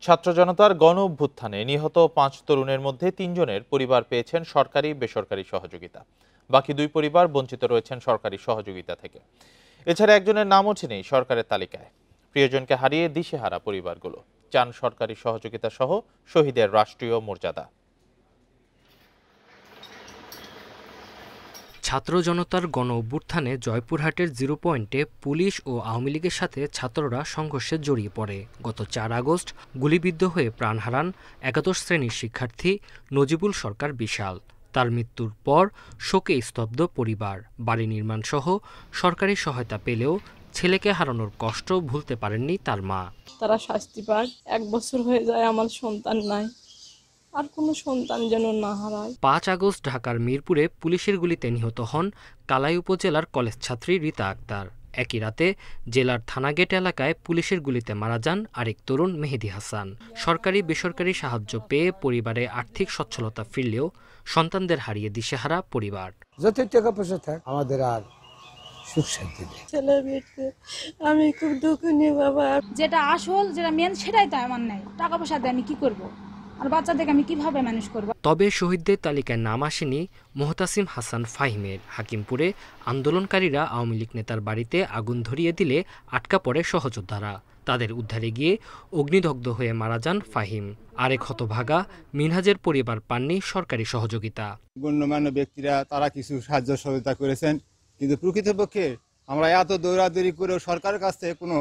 ছাত্র জনতার গণ অভ্যুত্থানে নিহত ৫ তরুণের মধ্যে ৩ জনের পরিবার পেয়েছেন সরকারি বেসরকারি সহযোগিতা। বাকি ২ পরিবার বঞ্চিত রয়েছেন সরকারি সহযোগিতা থেকে। এছাড়া একজনের নাম ওঠেনি সরকারের তালিকায়। প্রিয়জনকে হারিয়ে দিশেহারা পরিবারগুলো চান সরকারি সহযোগিতা সহ শহীদের রাষ্ট্রীয় মর্যাদা। ছাত্র জনতার গণ অভ্যুত্থানে জয়পুরহাটের 0 পয়েন্টে পুলিশ ও আওয়ামী লীগের সাথে ছাত্ররা সংঘর্ষে জড়িয়ে পড়ে। গত ৪ আগস্ট গুলিবিদ্ধ হয়ে প্রাণ হারান একাদশ শ্রেণীর শিক্ষার্থী নজিবুল সরকার বিশাল। তার মৃত্যুর পর শোকে স্তব্ধ পরিবার। বাড়ি নির্মাণসহ সরকারি সহায়তা পেলেও ছেলেকে হারানোর কষ্ট ভুলতে পারেননি তার মা। তারা শাস্তি পাক। ১ বছর হয়ে যায়, আমার সন্তান নাই, আর কোনো সন্তান যেন না হারায়। ৫ আগস্ট ঢাকার মিরপুরে পুলিশের গুলিতে নিহত হন কালাই উপজেলার কলেজ ছাত্রী রীতা আক্তার। একই রাতে জেলার থানাগেট এলাকায় পুলিশের গুলিতে মারা যান আরেক তরুণ মেহেদী হাসান। সরকারি বেসরকারি সাহায্য পেয়ে পরিবারে আর্থিক সচ্ছলতা ফিরলেও সন্তানদের হারিয়ে দিশেহারা পরিবার। যত টাকা পয়সা থাক আমাদের আর সুখ শান্তি নেই। ছেলের মৃত্যু আমি খুব দুঃখ নিয়ে বাবা। যেটা আসল, যেটা মেন, সেটাই তো আমার নাই। টাকা পয়সা দিয়ে আমি কি করব, আর বাচ্চাদেরকে আমি কিভাবে ম্যানেজ করব? তবে শহীদদের তালিকায় নাম আসেনি মোহতাসিম হাসান ফাহিমের। হাকিমপুরে আন্দোলনকারীরা আওয়ামী লীগ নেতার বাড়িতে আগুন ধরিয়ে দিলে আটকা পড়ে সহযোদ্ধারা। তাদের উদ্ধারে গিয়ে অগ্নিদগ্ধ হয়ে মারা যান ফাহিম। আরেক হতভাগা মিনহাজের পরিবার পাননি সরকারি সহযোগিতা। গণ্যমান্য ব্যক্তিরা তারা কিছু সাহায্য সহযোগিতা করেছেন, কিন্তু প্রকৃতপক্ষে আমরা এত দৌড়াদৌড়ি করেও সরকারের কাছ থেকে কোনো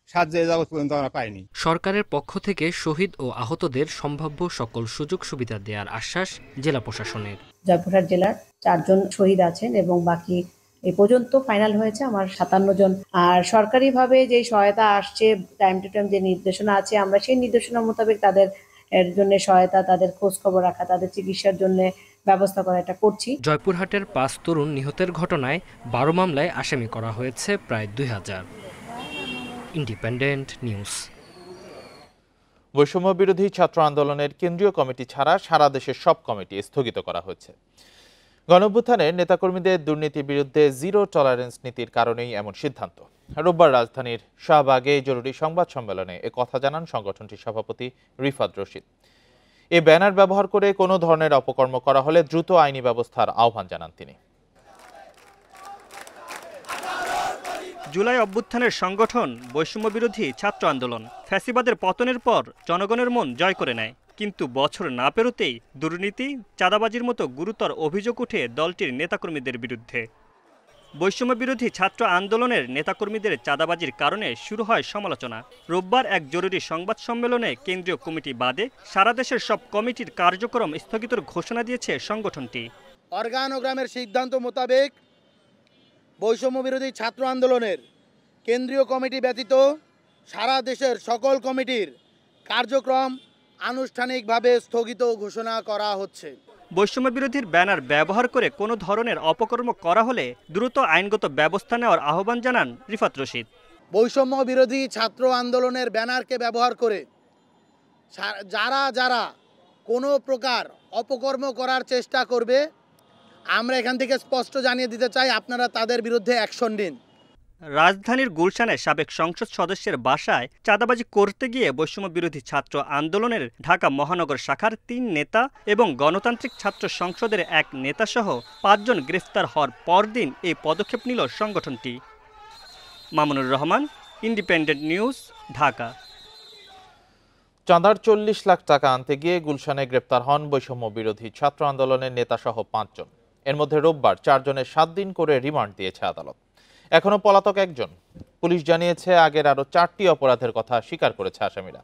সাহায্য এ যাবৎ পর্যন্ত আমরা পাইনি। সরকারের পক্ষ থেকে শহীদ ও আহতদের সম্ভাব্য সকল সুযোগ সুবিধা দেওয়ার আশ্বাস জেলা প্রশাসনের। জয়পুরহাট জেলার 4 জন শহীদ আছেন এবং বাকি এ পর্যন্ত ফাইনাল হয়েছে আমার 57 জন। আর সরকারিভাবে যে সহায়তা আসছে, টাইম টু টাইম যে নির্দেশনা আছে, আমরা সেই নির্দেশনা মোতাবেক তাদের এর জন্য সহায়তা, তাদের খোঁজ খবর রাখা, তাদের চিকিৎসার জন্য ব্যবস্থা করা, এটা করছি। জয়পুরহাটের 5 তরুণ নিহতের ঘটনায় 12 মামলায় আসামি করা হয়েছে প্রায় 2000। Independent news. বৈষম্য বিরোধী ছাত্র আন্দোলনের কেন্দ্রীয় কমিটি ছাড়া সারা দেশের সব কমিটি স্থগিত করা হয়েছে। গণঅভ্যুত্থানের নেতাকর্মীদের দুর্নীতির বিরুদ্ধে জিরো টলারেন্স নীতির কারণেই এমন সিদ্ধান্ত। রোববার রাজধানীর শাহবাগে জরুরি সংবাদ সম্মেলনে একথা জানান সংগঠনটির সভাপতি রিফাত রশিদ। এ ব্যানার ব্যবহার করে কোনো ধরনের অপকর্ম করা হলে দ্রুত আইনি ব্যবস্থার আহ্বান জানান তিনি। জুলাই অভ্যুত্থানের সংগঠন বৈষম্য বিরোধী ছাত্র আন্দোলন ফ্যাসিবাদের পতনের পর জনগণের মন জয় করে নেয়, কিন্তু বছর না পেরোতেই দুর্নীতি, চাঁদাবাজির মতো গুরুতর অভিযোগ উঠে দলটির নেতাকর্মীদের বিরুদ্ধে। বৈষম্য বিরোধী ছাত্র আন্দোলনের নেতাকর্মীদের চাঁদাবাজির কারণে শুরু হয় সমালোচনা। রোববার এক জরুরি সংবাদ সম্মেলনে কেন্দ্রীয় কমিটি বাদে সারা দেশের সব কমিটির কার্যক্রম স্থগিতর ঘোষণা দিয়েছে সংগঠনটি। অর্গানোগ্রামের সিদ্ধান্ত মোতাবেক বৈষম্য বিরোধী ছাত্র আন্দোলনের কেন্দ্রীয় কমিটি ব্যতীত সারা দেশের সকল কমিটির কার্যক্রম আনুষ্ঠানিকভাবে স্থগিত ঘোষণা করা হচ্ছে। বৈষম্য বিরোধীর ব্যানার ব্যবহার করে কোনো ধরনের অপকর্ম করা হলে দ্রুত আইনগত ব্যবস্থা নেওয়ার আহ্বান জানান রিফাত রশিদ। বৈষম্য বিরোধী ছাত্র আন্দোলনের ব্যানারকে ব্যবহার করে যারা কোনো প্রকার অপকর্ম করার চেষ্টা করবে, আমরা এখান থেকে স্পষ্ট জানিয়ে দিতে চাই, আপনারা তাদের বিরুদ্ধে অ্যাকশন নিন। রাজধানীর গুলশানে সাবেক সংসদ সদস্যের বাসায় চাঁদাবাজি করতে গিয়ে বৈষম্য বিরোধী ছাত্র আন্দোলনের ঢাকা মহানগর শাখার 3 নেতা এবং গণতান্ত্রিক ছাত্র সংসদের 1 নেতাসহ 5 জন গ্রেফতার হওয়ার পরদিন এই পদক্ষেপ নিল সংগঠনটি। Mamunur Rahman, independent news, Dhaka. চাঁদার 40 লাখ টাকা আনতে গিয়ে গুলশানে গ্রেপ্তার হন বৈষম্য বিরোধী ছাত্র আন্দোলনের নেতাসহ 5 জন। এর মধ্যে রোববার 4 জনের 7 দিন করে রিমান্ড দিয়েছে আদালত। এখনো পলাতক একজন। পুলিশ জানিয়েছে আগের আরো 4টি অপরাধের কথা স্বীকার করেছে আসামিরা।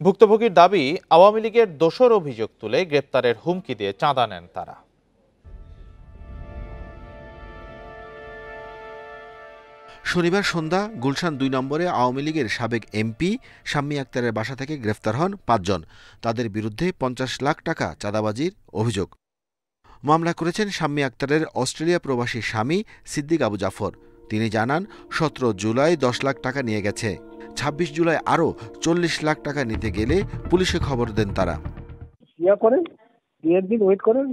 ভুক্তভোগীর দাবি, আওয়ামী লীগের দোষর অভিযোগ তুলে গ্রেপ্তারের হুমকি দিয়ে চাঁদা নেন তারা। শনিবার সন্ধ্যা গুলশান 2 নম্বরে আওয়ামী লীগের সাবেক এমপি শাম্মী আক্তারের বাসা থেকে গ্রেফতার হন 5 জন। তাদের বিরুদ্ধে 50 লাখ টাকা চাঁদাবাজির অভিযোগ। মামলা করেছেন শাম্মী আক্তারের অস্ট্রেলিয়া প্রবাসী স্বামী সিদ্দিক আবু জাফর। তিনি জানান 17 জুলাই 10 লাখ টাকা নিয়ে গেছে। 26 জুলাই আরও 40 লাখ টাকা নিতে গেলে পুলিশে খবর দেন তারা। করেন, 2 দিন ওয়েট করেন,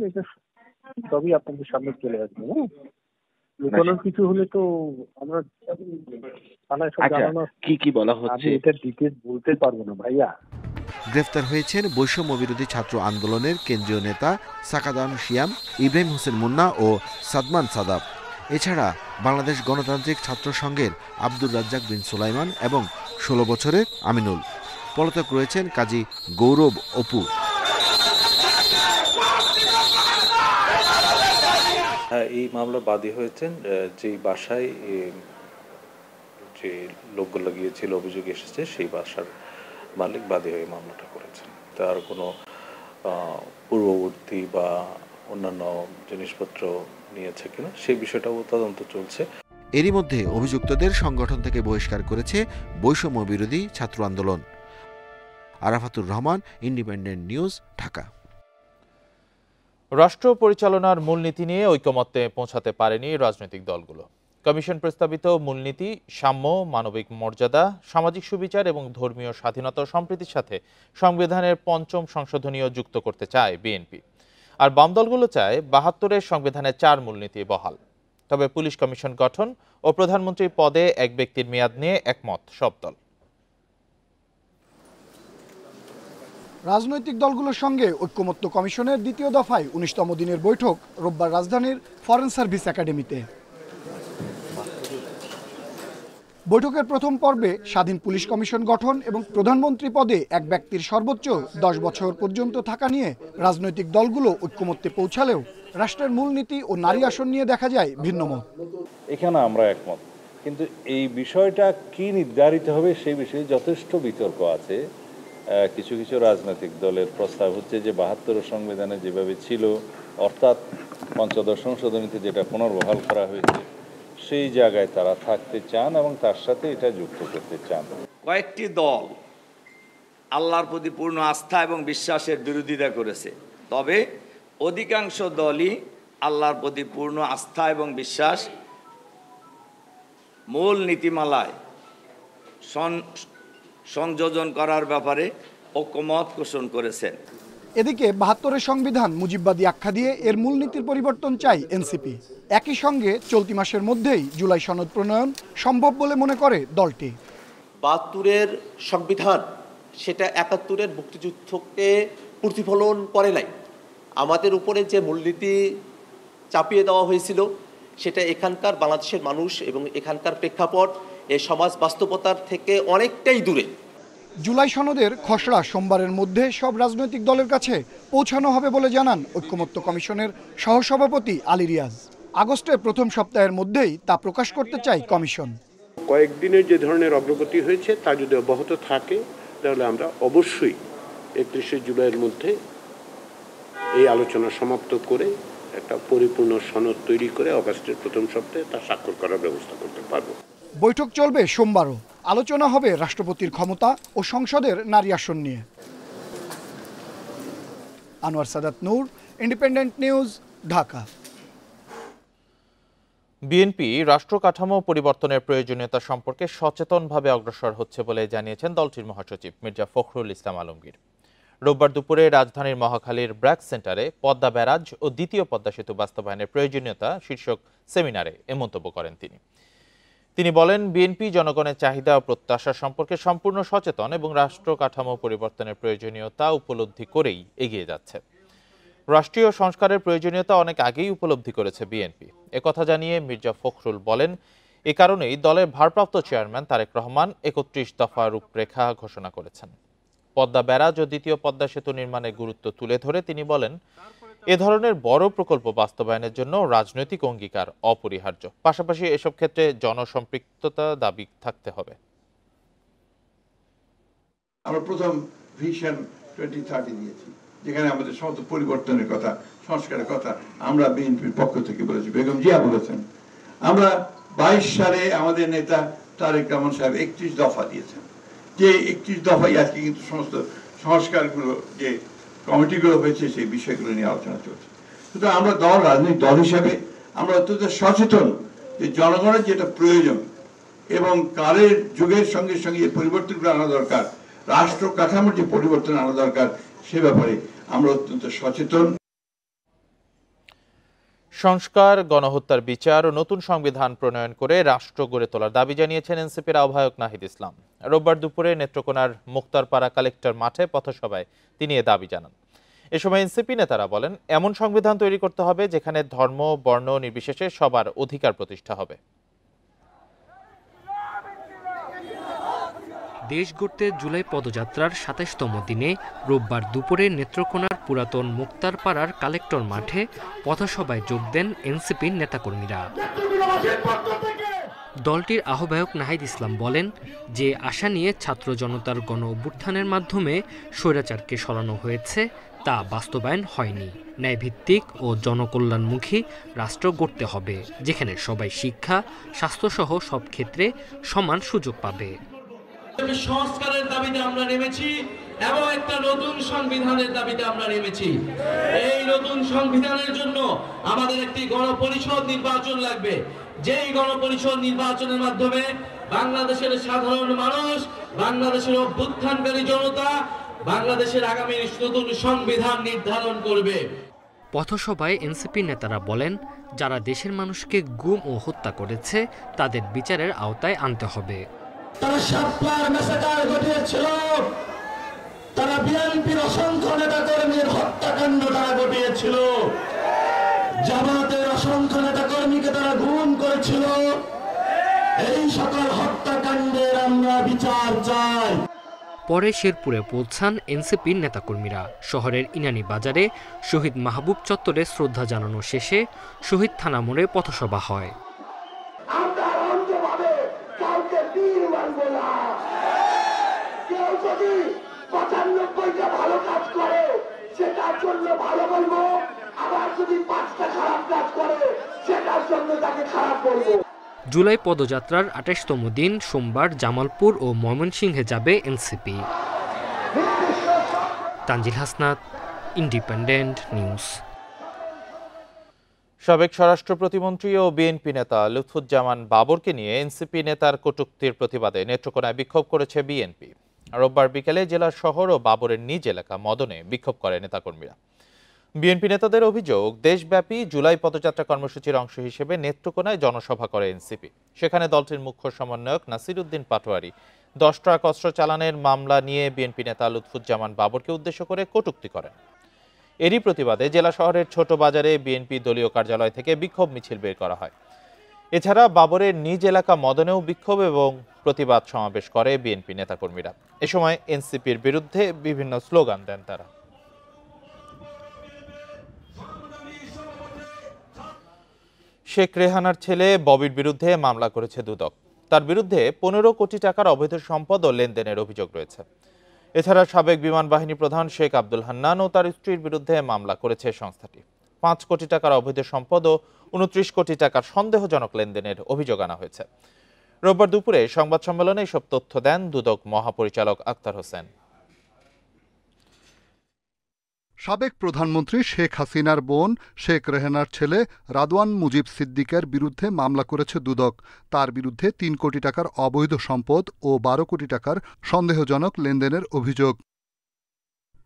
তবেই আপনাদের সামনে চলে আসবে। লুকানোর কিছু হলে তো আমরা থানায় সব জানানো। কি বলা হচ্ছে, এটা ডিটেইলস বলতে পারবো না ভাইয়া। গ্রেফতার হয়েছেন বৈষম্য বিরোধী ছাত্র আন্দোলনের কেন্দ্রীয় নেতা সাকাদান শিয়াম, ইব্রাহিম হোসেন মুন্না ও সাদমান সাদাব। এছাড়া বাংলাদেশ গণতান্ত্রিক ছাত্র সংঘের আব্দুর রাজ্জাক বিন সুলাইমান এবং 16 বছরের আমিনুল। পলাতক রয়েছেন কাজী গৌরব অপু। এই মামলার বাদী হয়েছেন যেই বাসায় যে লোকগুলো গিয়েছিল, অভিযোগ এসেছে, সেই বাসার মালিক বাদী হয়ে মামলাটা করেছেন। তার কোনো পূর্ববর্তী বা অন্যান্য জিনিসপত্র নিয়েছে কিনা সেই বিষয়টাও তদন্ত চলছে। এরই মধ্যে অভিযুক্তদের সংগঠন থেকে বহিষ্কার করেছে বৈষম্য বিরোধী ছাত্র আন্দোলন। Arafatur Rahman, independent news, Dhaka. রাষ্ট্র পরিচালনার মূলনীতি নিয়ে ঐকমত্যে পৌঁছাতে পারেনি রাজনৈতিক দলগুলো। কমিশন প্রস্তাবিত মূলনীতি সাম্য, মানবিক মর্যাদা, সামাজিক সুবিচার এবং ধর্মীয় স্বাধীনতা ও সম্প্রীতির সাথে সংবিধানের ৫ম সংশোধনীও যুক্ত করতে চায় বিএনপি। আর বাম দলগুলো চায় ৭২-এর সংবিধানের ৪ মূলনীতি বহাল। তবে পুলিশ কমিশন গঠন ও প্রধানমন্ত্রীর পদে এক ব্যক্তির মেয়াদ নিয়ে একমত সব দল। রাজনৈতিক দলগুলোর সঙ্গে ঐক্যমত্য কমিশনের দ্বিতীয় দফায় ১৯তম দিনের বৈঠক রোববার রাজধানীর ফরেন সার্ভিস একাডেমিতে। বৈঠকের প্রথম পর্বে স্বাধীন পুলিশ কমিশন গঠন এবং প্রধানমন্ত্রী পদে এক ব্যক্তির সর্বোচ্চ ১০ বছর পর্যন্ত থাকা নিয়ে রাজনৈতিক দলগুলো ঐক্যমত্যে পৌঁছালেও রাষ্ট্রের মূলনীতি ও নারী আসন নিয়ে দেখা যায় ভিন্নমত। এখানে আমরা একমত, কিন্তু এই বিষয়টা কি নির্ধারিত হবে সেই বিষয়ে যথেষ্ট বিতর্ক আছে। কিছু কিছু রাজনৈতিক দলের প্রস্তাব হচ্ছে যে ৭২ সংবিধানে যেভাবে ছিল, অর্থাৎ পঞ্চদশ সংশোধনীতে যেটা পুনর্বহাল করা হয়েছে, সেই জায়গায় তারা থাকতে চান এবং তার সাথে এটা যুক্ত করতে চান। কয়েকটি দল আল্লাহর প্রতি পূর্ণ আস্থা এবং বিশ্বাসের বিরোধিতা করেছে, তবে অধিকাংশ দলই আল্লাহর প্রতি পূর্ণ আস্থা এবং বিশ্বাস মূল নীতিমালায় সংযোজন করার ব্যাপারে ঐকমত পোষণ করেছেন। এদিকে ৭২-এর সংবিধান মুজিববাদী আখ্যা দিয়ে এর মূলনীতির পরিবর্তন চাই এনসিপি। একই সঙ্গে চলতি মাসের মধ্যেই জুলাই সনদ প্রণয়ন সম্ভব বলে মনে করে দলটি। ৭২-এর সংবিধান সেটা ৭১-এর মুক্তিযুদ্ধকে প্রতিফলন করে নাই। আমাদের উপরে যে মূলনীতি চাপিয়ে দেওয়া হয়েছিল সেটা এখানকার বাংলাদেশের মানুষ এবং এখানকার প্রেক্ষাপট এই সমাজ বাস্তবতার থেকে অনেকটাই দূরে। জুলাই সনদের খসড়া সোমবারের মধ্যে সব রাজনৈতিক দলের কাছে পৌঁছানো হবে বলে জানান ঐক্যমত্য কমিশনের সহসভাপতি আলী রিয়াজ। আগস্টের প্রথম সপ্তাহের মধ্যেই তা প্রকাশ করতে চায় কমিশন। কয়েকদিনের যে ধরনের অগ্রগতি হয়েছে তা যদি অব্যাহত থাকে তাহলে আমরা অবশ্যই ৩১শে জুলাইয়ের মধ্যে এই আলোচনা সমাপ্ত করে একটা পরিপূর্ণ সনদ তৈরি করে আগস্টের প্রথম সপ্তাহে তা স্বাক্ষর করার ব্যবস্থা করতে পারব। বৈঠক চলবে সোমবারও। আলোচনা হবে রাষ্ট্রপতির ক্ষমতা ও সংসদের নারী আসন নিয়ে। আনোয়ার সাদাত নূর, ইন্ডিপেন্ডেন্ট নিউজ, ঢাকা। বিএনপি রাষ্ট্র কাঠামো পরিবর্তনের প্রয়োজনীয়তা সম্পর্কে সচেতনভাবে অগ্রসর হচ্ছে বলে জানিয়েছেন দলটির মহাসচিব মির্জা ফখরুল ইসলাম আলমগীর। রোববার দুপুরে রাজধানীর মহাখালীর ব্র্যাক সেন্টারে পদ্মা ব্যারাজ ও দ্বিতীয় পদ্মা সেতু বাস্তবায়নের প্রয়োজনীয়তা শীর্ষক সেমিনারে এ মন্তব্য করেন তিনি বলেন, বিএনপি জনগণের চাহিদা ও প্রত্যাশা সম্পর্কে সম্পূর্ণ সচেতন এবং রাষ্ট্র কাঠামো পরিবর্তনের প্রয়োজনীয়তা উপলব্ধি করেই এগিয়ে যাচ্ছে। রাষ্ট্রীয় সংস্কারের প্রয়োজনীয়তা অনেক আগেই উপলব্ধি করেছে বিএনপি। একথা জানিয়ে মির্জা ফখরুল বলেন, এ কারণেই দলের ভারপ্রাপ্ত চেয়ারম্যান তারেক রহমান ৩১ দফা রূপরেখা ঘোষণা করেছেন। পদ্মা ব্যারাজ ও দ্বিতীয় পদ্মা সেতু নির্মাণের গুরুত্ব তুলে ধরে তিনি বলেন, এ ধরনের বড় প্রকল্প বাস্তবায়নের জন্য রাজনৈতিক অঙ্গীকার অপরিহার্য। পাশাপাশি এসব ক্ষেত্রে জনসম্পৃক্ততা দাবি থাকতে হবে। আমরা প্রথম ভিশন 2030 দিয়েছি, যেখানে আমাদের সমস্ত পরিবর্তনের কথা, সংস্কারের কথা আমরা বিএনপির পক্ষ থেকে বলেছি, বেগম জিয়া বলেছেন। আমরা 22 সালে আমাদের নেতা তারেক রহমান সাহেব 31 দফা দিয়েছেন, যে 31 দফাই আজকে কিন্তু সমস্ত সংস্কারগুলো যে কমিটিগুলো হয়েছে সেই বিষয়গুলো নিয়ে আলোচনা চলছে। সুতরাং আমরা রাজনৈতিক দল হিসাবে আমরা অত্যন্ত সচেতন যে জনগণের যেটা প্রয়োজন এবং কালের যুগের সঙ্গে সঙ্গে যে পরিবর্তনগুলো আনা দরকার, রাষ্ট্র কাঠামোর যে পরিবর্তন আনা দরকার, সে ব্যাপারে আমরা অত্যন্ত সচেতন। সংস্কার, গণহত্যার বিচার ও নতুন সংবিধান প্রণয়ন করে রাষ্ট্র গড়ে তোলার দাবি জানিয়েছেন এনসিপির আহ্বায়ক নাহিদ ইসলাম। রোববার দুপুরে নেত্রকোনার মুক্তারপাড়া কালেক্টর মাঠে পথসভায় তিনি এ দাবি জানান। এ সময় এনসিপি নেতারা বলেন, এমন সংবিধান তৈরি করতে হবে যেখানে ধর্ম, বর্ণ নির্বিশেষে সবার অধিকার প্রতিষ্ঠা হবে। দেশ গড়তে জুলাই পদযাত্রার ২৭তম দিনে রোববার দুপুরে নেত্রকোনার পুরাতন মুক্তারপাড়ার কালেক্টর মাঠে পথসভায় যোগ দেন এনসিপির নেতাকর্মীরা। দলটির আহ্বায়ক নাহিদ ইসলাম বলেন, যে আশা নিয়ে ছাত্র জনতার গণ অভ্যুত্থানের মাধ্যমে স্বৈরাচারকে সরানো হয়েছে তা বাস্তবায়ন হয়নি। ন্যায়ভিত্তিক ও জনকল্যাণমুখী রাষ্ট্র গড়তে হবে, যেখানে সবাই শিক্ষা, স্বাস্থ্যসহ সব ক্ষেত্রে সমান সুযোগ পাবে। সংস্কারের দাবিতে আমরা নেমেছি এবং একটা নতুন সংবিধানের দাবিতে আমরা নেমেছি। এই নতুন সংবিধানের জন্য আমাদের একটি গণপরিষদ নির্বাচন লাগবে, যেই গণপরিষদ নির্বাচনের মাধ্যমে বাংলাদেশের সাধারণ মানুষ, বাংলাদেশের অভ্যুত্থানকারী জনতা বাংলাদেশের আগামী নতুন সংবিধান নির্ধারণ করবে। পথসভায় এনসিপি নেতারা বলেন, যারা দেশের মানুষকে গুম ও হত্যা করেছে তাদের বিচারের আওতায় আনতে হবে। তারা শাপলার মেসাকার ঘটিয়েছিল, তারা বিএনপির অসংখ্য নেতাকর্মীর হত্যাকাণ্ড তারা ঘটিয়েছিল, জামাতের অসংখ্য নেতাকর্মীকে তারা গুম করেছিল। এই সকল হত্যাকাণ্ডের আমরা বিচার চাই। পরে শেরপুরে পৌঁছান এনসিপির নেতাকর্মীরা। শহরের ইনানি বাজারে শহীদ মাহবুব চত্বরে শ্রদ্ধা জানানো শেষে শহীদ থানা মোড়ে পথসভা হয়। ভালো কাজ করে সেটার জন্য ভালো বলবো, আবার যদি 5টা খারাপ কাজ করে সেটার জন্য তাকে খারাপ বলবো। জুলাই পদযাত্রার ২৮তম দিন সোমবার জামালপুর ও ময়মনসিংহে যাবে NCP. Tanzil Hasnat, independent news. সাবেক স্বরাষ্ট্র প্রতিমন্ত্রী ও বিএনপি নেতা লুৎফুজ্জামান বাবরকে নিয়ে এনসিপি নেতার কটূক্তির প্রতিবাদে নেত্রকোনায় বিক্ষোভ করেছে বিএনপি। রোববার বিকেলে জেলার শহর ও বাবরের নিজ এলাকা মদনে বিক্ষোভ করে নেতাকর্মীরা। বিএনপি নেতাদের অভিযোগ, দেশব্যাপী জুলাই পদযাত্রা কর্মসূচির অংশ হিসেবে নেত্রকোনায় জনসভা করে এনসিপি। সেখানে দলটির মুখ্য সমন্বয়ক নাসির উদ্দিন পাটোয়ারি 10 ট্রাক অস্ত্র চালানের মামলা নিয়ে বিএনপি নেতা লুৎফুজ্জামান বাবরকে উদ্দেশ্য করে কটূক্তি করেন। এরই প্রতিবাদে জেলা শহরের ছোট বাজারে বিএনপি দলীয় কার্যালয় থেকে বিক্ষোভ মিছিল বের করা হয়। এছাড়া বাবরের নিজ এলাকা মদনেও বিক্ষোভ এবং প্রতিবাদ সমাবেশ করে বিএনপি নেতাকর্মীরা। এ সময় এনসিপির বিরুদ্ধে বিভিন্ন স্লোগান দেন তারা। শেখ রেহানার ছেলে ববির বিরুদ্ধে মামলা করেছে দুদক। তার বিরুদ্ধে 15 কোটি টাকার অবৈধ সম্পদ ও লেনদেনের অভিযোগ রয়েছে। এছাড়া সাবেক বিমান বাহিনী প্রধান শেখ আব্দুল হান্নান ও তার স্ত্রীর বিরুদ্ধে মামলা করেছে সংস্থাটি। 5 কোটি টাকার অবৈধ সম্পদ ও 29 কোটি টাকার সন্দেহজনক লেনদেনের অভিযোগ আনা হয়েছে। রোববার দুপুরে সংবাদ সম্মেলনে এসব তথ্য দেন দুদক মহাপরিচালক আক্তার হোসেন। সাবেক প্রধানমন্ত্রী শেখ হাসিনার বোন শেখ রেহানার ছেলে রাদওয়ান মুজিব সিদ্দিকের বিরুদ্ধে মামলা করেছে দুদক। তার বিরুদ্ধে 3 কোটি টাকার অবৈধ সম্পদ ও 12 কোটি টাকার সন্দেহজনক লেনদেনের অভিযোগ।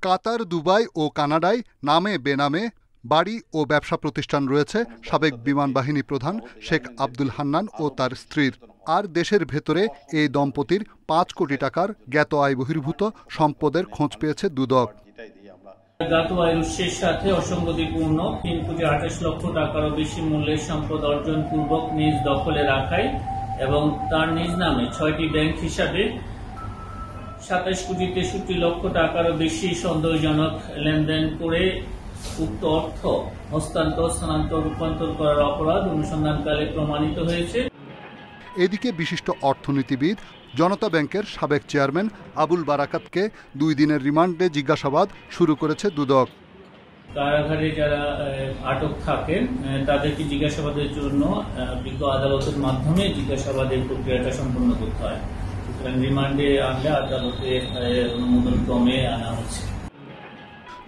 কাতার, দুবাই ও কানাডায় নামে বেনামে বাড়ি ও ব্যবসা প্রতিষ্ঠান রয়েছে সাবেক বিমান বাহিনী প্রধান শেখ আব্দুল হান্নান ও তার স্ত্রীর। আর দেশের ভেতরে এই দম্পতির 5 কোটি টাকার জ্ঞাত আয় বহির্ভূত সম্পদের খোঁজ পেয়েছে দুদক। জ্ঞাত আয়ের উৎসের সাথে অসঙ্গতিপূর্ণ 3,28,00,000 টাকারও বেশি মূল্যের সম্পদ অর্জন পূর্বক নিজ দখলে রাখায় এবং তার নিজ নামে 6টি ব্যাংক হিসাবে 27,63,00,000 টাকারও বেশি সন্দেহজনক লেনদেন করে উক্ত অর্থ হস্তান্তর, স্থানান্তর, রূপান্তর করার অপরাধ অনুসন্ধানকালে প্রমাণিত হয়েছে। এদিকে বিশিষ্ট অর্থনীতিবিদ, জনতা ব্যাংকের সাবেক চেয়ারম্যান আবুল বারাকাতকে 2 দিনের রিমান্ডে জিজ্ঞাসাবাদ শুরু করেছে দুদক। কারাগারে যারা আটক থাকেন তাদেরকে জিজ্ঞাসাবাদের জন্য বিজ্ঞ আদালতের মাধ্যমে জিজ্ঞাসাবাদের প্রক্রিয়াটা সম্পন্ন করতে হয়। সুতরাং রিমান্ডে আনলে আদালতের অনুমোদন ক্রমে আনা হচ্ছে।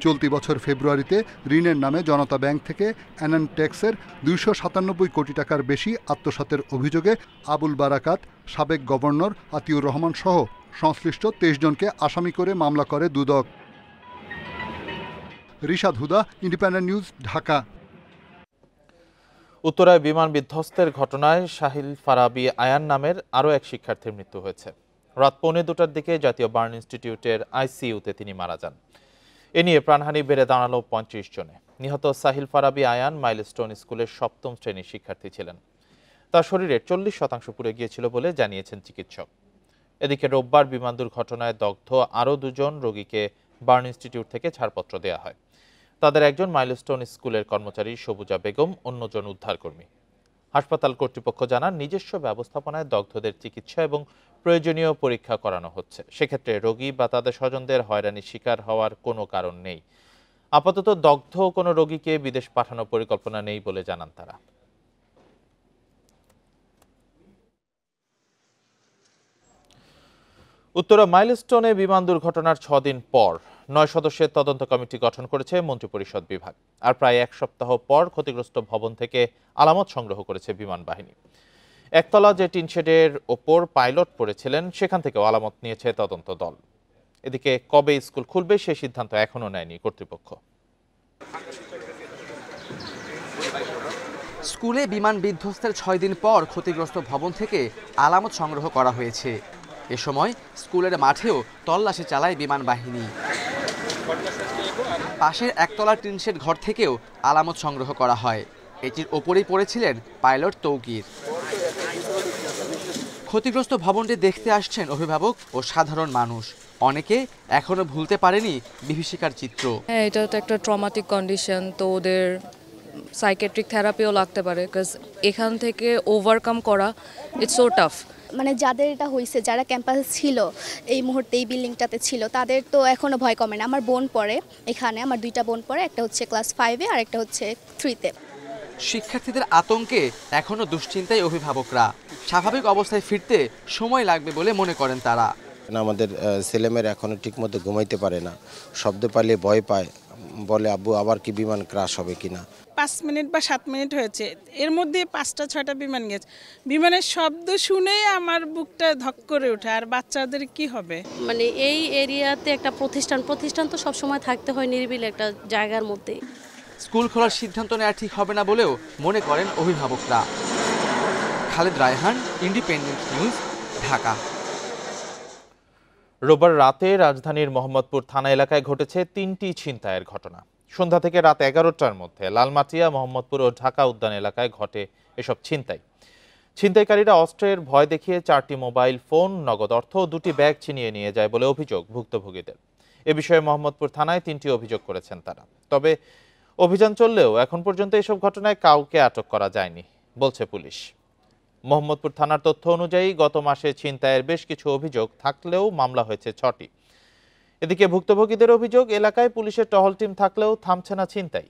চলতি বছর ফেব্রুয়ারিতে ঋণের নামে জনতা ব্যাংক থেকে অ্যানানটেক্সের 297 কোটি টাকার বেশি আত্মসাতের অভিযোগে আবুল বারাকাত, সাবেক গভর্নর আতিউর রহমান সহ সংশ্লিষ্ট 23 জনকে আসামি করে মামলা করে দুদক। রিশাদ হুদা, ইন্ডিপেন্ডেন্ট নিউজ, ঢাকা। উত্তরায় বিমান বিধ্বস্তের ঘটনায় সাহিল ফারাবি আয়ান নামের আরও এক শিক্ষার্থীর মৃত্যু হয়েছে। রাত 1:45টার দিকে জাতীয় বার্ন ইনস্টিটিউটের আইসিইউতে তিনি মারা যান। এ নিয়ে প্রাণহানি বেড়ে দাঁড়ালো 35 জনে। নিহত সাহিল ফারাবি আয়ান মাইলস্টোন স্কুলের 7ম শ্রেণীর শিক্ষার্থী ছিলেন। তার শরীরের 40% পুড়ে গিয়েছিল বলে জানিয়েছেন চিকিৎসক। এদিকে রোববার বিমান দুর্ঘটনায় দগ্ধ আরও 2 জন রোগীকে বার্ন ইনস্টিটিউট থেকে ছাড়পত্র দেওয়া হয়। তাদের একজন মাইলস্টোন স্কুলের কর্মচারী সবুজা বেগম, অন্যজন উদ্ধারকর্মী। হাসপাতাল কর্তৃপক্ষ জানান, নিজস্ব ব্যবস্থাপনায় দগ্ধদের চিকিৎসা এবং প্রয়োজনীয় পরীক্ষা করানো হচ্ছে। সেক্ষেত্রে রোগী বা তাদের স্বজনদের হয়রানির শিকার হওয়ার কোনো কারণ নেই। আপাতত দগ্ধ কোনো রোগীকে বিদেশ পাঠানোর পরিকল্পনা নেই বলে জানান তারা। উত্তরা মাইলস্টোনে বিমান দুর্ঘটনার 6 দিন পর 9 সদস্যের তদন্ত কমিটি গঠন করেছে মন্ত্রিপরিষদ বিভাগ। আর প্রায় 1 সপ্তাহ পর ক্ষতিগ্রস্ত ভবন থেকে আলামত সংগ্রহ করেছে বিমান বাহিনী। একতলা যে টিনশেডের ওপর পাইলট পড়েছিলেন, সেখান থেকেও আলামত নিয়েছে তদন্ত দল। এদিকে কবে স্কুল খুলবে সে সিদ্ধান্ত এখনো নেয়নি কর্তৃপক্ষ। স্কুলে বিমান বিধ্বস্তের 6 দিন পর ক্ষতিগ্রস্ত ভবন থেকে আলামত সংগ্রহ করা হয়েছে। এ সময় স্কুলের মাঠেও তল্লাশি চালায় বিমান বাহিনী। পাশের একতলা টিনশেড ঘর থেকেও আলামত সংগ্রহ করা হয়। এটির ওপরেই পড়েছিলেন পাইলট তৌকির। ক্ষতিগ্রস্ত ভবনটি দেখতে আসছেন অভিভাবক ও সাধারণ মানুষ। অনেকে এখনো ভুলতে পারেনি বিভীষিকার চিত্র। এটা তো একটা ট্রমাটিক কন্ডিশন, তো ওদের সাইকিয়াট্রিক থেরাপিও লাগতে পারে, বিকজ এখান থেকে ওভারকাম করা ইটস সো টাফ। মানে যাদের এটা হয়েছে, যারা ক্যাম্পাসে ছিল এই মুহূর্তে, এই বিল্ডিংটাতে ছিল, তাদের তো এখনো ভয় কমে না। আমার বোন পড়ে এখানে, আমার 2টা বোন পড়ে, একটা হচ্ছে ক্লাস 5-এ আর একটা হচ্ছে 3-তে। শিক্ষার্থীদের আতঙ্কে এখনো দুশ্চিন্তায় অভিভাবকরা। স্বাভাবিক অবস্থায় ফিরতে সময় লাগবে বলে মনে করেন তারা। আমাদের ছেলেমেয়েরা এখনো ঠিকমতো ঘুমাইতে পারে না, শব্দ পাইলে ভয় পায়, বলে আব্বু আবার কি বিমান ক্রাশ হবে কিনা। 5 মিনিট বা 7 মিনিট হয়েছে, এর মধ্যে 5টা-6টা বিমান গেছে। বিমানের শব্দ শুনেই আমার বুকটা ধক করে ওঠে। আর বাচ্চাদের কি হবে? মানে এই এরিয়াতে একটা প্রতিষ্ঠান তো সবসময় থাকতে হয় নিরিবিলি একটা জায়গার মধ্যে। স্কুল খোলার সিদ্ধান্ত নেওয়া ঠিক হবে না বলেও মনে করেন অভিভাবকরা। Khaled Raihan, independent news, Dhaka. রোববার রাতে রাজধানীর মোহাম্মদপুর থানা এলাকায় ঘটেছে 3টি ছিনতাইয়ের ঘটনা। সন্ধ্যা থেকে রাত 11টার মধ্যে লালমাটিয়া, মোহাম্মদপুর ও ঢাকা উদ্যান এলাকায় ঘটে এসব ছিনতাই। ছিনতাইকারীরা অস্ত্রের ভয় দেখিয়ে 4টি মোবাইল ফোন, নগদ অর্থ ও 2টি ব্যাগ ছিনিয়ে নিয়ে যায় বলে অভিযোগ ভুক্তভোগীদের। এ বিষয়ে মোহাম্মদপুর থানায় 3টি অভিযোগ করেছেন তারা। তবে অভিযান চললেও এখন পর্যন্ত এসব ঘটনায় কাউকে আটক করা যায়নি বলছে পুলিশ। মোহাম্মদপুর থানার তথ্য অনুযায়ী গত মাসে ছিনতাইয়ের বেশ কিছু অভিযোগ থাকলেও মামলা হয়েছে 6টি। এদিকে ভুক্তভোগীদের অভিযোগ, এলাকায় পুলিশের টহল টিম থাকলেও থামছে না ছিনতাই।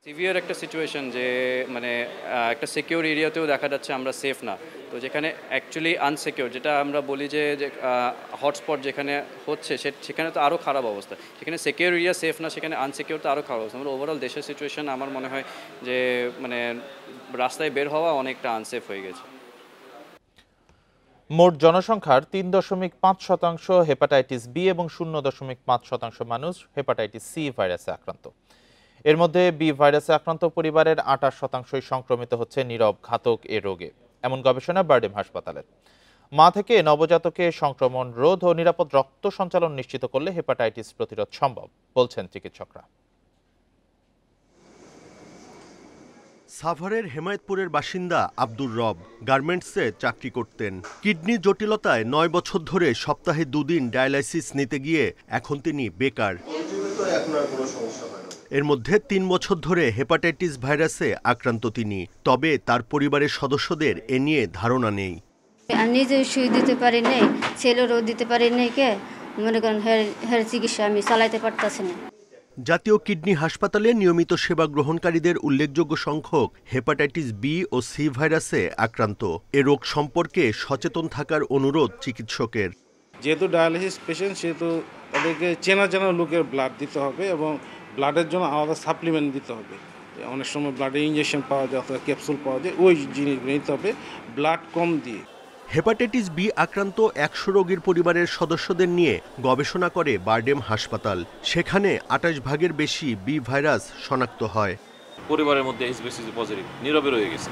সিভিয়ার একটা সিচুয়েশন যে মানে একটা সিকিউর এরিয়াতেও দেখা যাচ্ছে আমরা সেফ না। তো যেখানে অ্যাকচুয়ালি আনসিকিউর, যেটা আমরা বলি যে হটস্পট যেখানে হচ্ছে সেখানে তো আরও খারাপ অবস্থা। যেখানে সিকিউর এরিয়া সেফ না, সেখানে আনসিকিউর তো আরও খারাপ অবস্থা। আমরা ওভারঅল দেশের সিচুয়েশন আমার মনে হয় যে মানে রাস্তায় বের হওয়া অনেকটা আনসেফ হয়ে গেছে। মোট জনসংখ্যার 3.5% হেপাটাইটিস বি এবং 0.5% মানুষ হেপাটাইটিস সি ভাইরাসে আক্রান্ত। এর মধ্যে বি ভাইরাসে আক্রান্ত পরিবারের 28%ই সংক্রমিত হচ্ছে নীরব ঘাতক এ রোগে, এমন গবেষণা বারডেম হাসপাতালের। মা থেকে নবজাতকে সংক্রমণ রোধ ও নিরাপদ রক্ত সঞ্চালন নিশ্চিত করলে হেপাটাইটিস প্রতিরোধ সম্ভব বলছেন চিকিৎসকরা। সাভারের হেমায়েতপুরের বাসিন্দা আব্দুর রব গার্মেন্টসে চাকরি করতেন। কিডনি জটিলতায় 9 বছর ধরে সপ্তাহে 2 দিন ডায়ালাইসিস নিতে গিয়ে এখন তিনি বেকার। এর মধ্যে 3 বছর ধরে হেপাটাইটিস ভাইরাসে আক্রান্ত তিনি। তবে তার পরিবারের সদস্যদের এ নিয়ে ধারণা নেই। নিজে সুই দিতে পারি নাই, ছেলেরও দিতে পারি নাই, কে মনে করেন হের চিকিৎসা আমি চালাইতে পারতাছি না। জাতীয় কিডনি হাসপাতালে নিয়মিত সেবা গ্রহণকারীদের উল্লেখযোগ্য সংখ্যক হেপাটাইটিস বি ও সি ভাইরাসে আক্রান্ত। এ রোগ সম্পর্কে সচেতন থাকার অনুরোধ চিকিৎসকের। যেহেতু ডায়ালিসিস পেশেন্ট, সেহেতু তাদেরকে চেনা জানা লোকের ব্লাড দিতে হবে এবং ব্লাডের জন্য আলাদা সাপ্লিমেন্ট দিতে হবে। অনেক সময় ব্লাডে ইঞ্জেকশন পাওয়া যায় অথবা ক্যাপসুল পাওয়া যায়, ওই জিনিসগুলো নিতে হবে ব্লাড কম দিয়ে। হেপাটাইটিস বি আক্রান্ত ১০০ রোগীর পরিবারের সদস্যদের নিয়ে গবেষণা করে বারডেম হাসপাতাল। সেখানে ২৮ ভাগের বেশি বি ভাইরাস শনাক্ত হয়। পরিবারের মধ্যে এইচবিসিজি পজিটিভ নীরবে রয়ে গেছে,